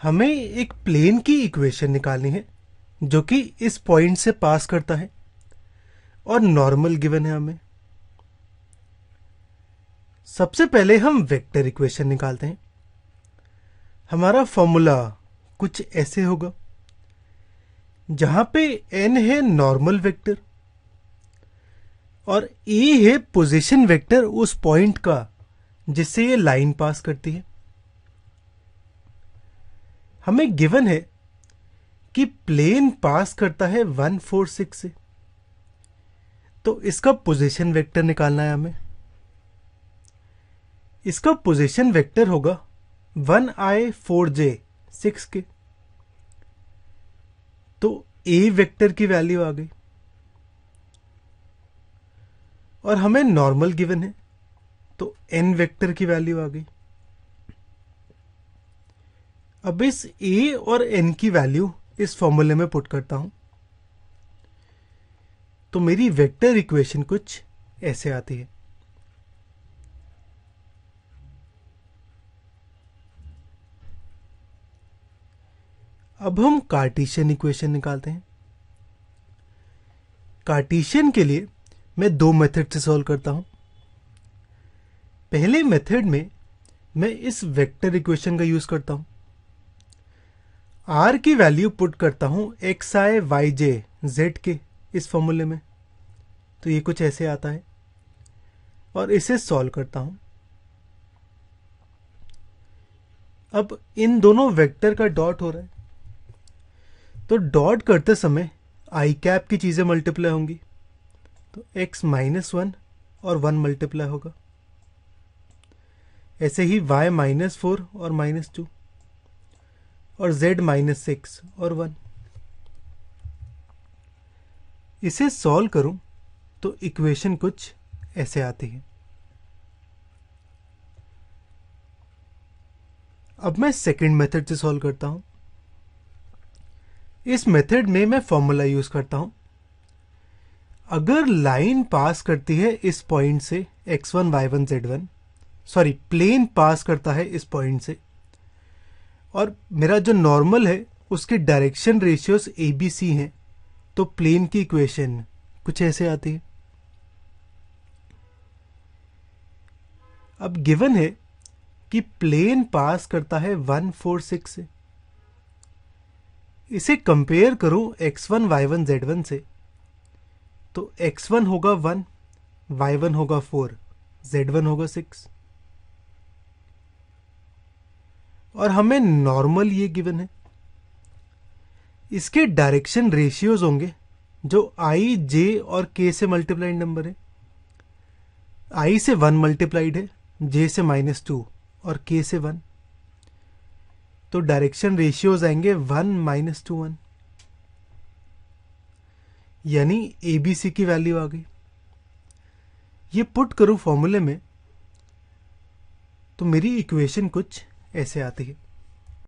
हमें एक प्लेन की इक्वेशन निकालनी है जो कि इस पॉइंट से पास करता है और नॉर्मल गिवन है हमें। सबसे पहले हम वेक्टर इक्वेशन निकालते हैं। हमारा फॉर्मूला कुछ ऐसे होगा, जहां पे n है नॉर्मल वेक्टर और a है पोजीशन वेक्टर उस पॉइंट का जिससे ये लाइन पास करती है। हमें गिवन है कि प्लेन पास करता है 1 4 6 से, तो इसका पोजीशन वेक्टर निकालना है हमें। इसका पोजीशन वेक्टर होगा 1i 4j 6 के। तो a वेक्टर की वैल्यू आ गई और हमें नॉर्मल गिवन है, तो n वेक्टर की वैल्यू आ गई। अब इस a और n की वैल्यू इस फॉर्मूले में पुट करता हूं, तो मेरी वेक्टर इक्वेशन कुछ ऐसे आती है। अब हम कार्टेशियन इक्वेशन निकालते हैं। कार्टेशियन के लिए मैं दो मेथड से सॉल्व करता हूं। पहले मेथड में मैं इस वेक्टर इक्वेशन का यूज करता हूं। r की वैल्यू पुट करता हूं xi yj z के इस फॉर्मूले में, तो ये कुछ ऐसे आता है और इसे सॉल्व करता हूं। अब इन दोनों वेक्टर का डॉट हो रहा है, तो डॉट करते समय आई कैप की चीजें मल्टीप्लाई होंगी, तो x -1 और 1 मल्टीप्लाई होगा। ऐसे ही y -4 और -2 और z -6 और 1। इसे सॉल्व करूं तो इक्वेशन कुछ ऐसे आती है। अब मैं सेकंड मेथड से सॉल्व करता हूं। इस मेथड में मैं फॉर्मूला यूज करता हूं। अगर लाइन पास करती है इस पॉइंट से x1 y1 z1, sorry plane पास करता है इस पॉइंट से, और मेरा जो नॉर्मल है उसके direction ratios A B C हैं, तो प्लेन की इक्वेशन कुछ ऐसे आती है। अब गिवन है कि प्लेन पास करता है 1 4 6 से। इसे कंपेयर करूं x1 y1 z1 से, तो x1 होगा 1, y1 होगा 4, z1 होगा 6 और हमें नॉर्मल ये गिवन है। इसके डायरेक्शन रेशियोज होंगे जो i, j और k से मल्टीप्लाइड नंबर है। i से 1 मल्टीप्लाइड है, j से -2 और k से 1, तो डायरेक्शन रेशियोज आएंगे 1 -2 1, यानी ए बी सी की वैल्यू आ गई। ये पुट करूं फॉर्मूले में तो मेरी इक्वेशन कुछ ऐसे आती है।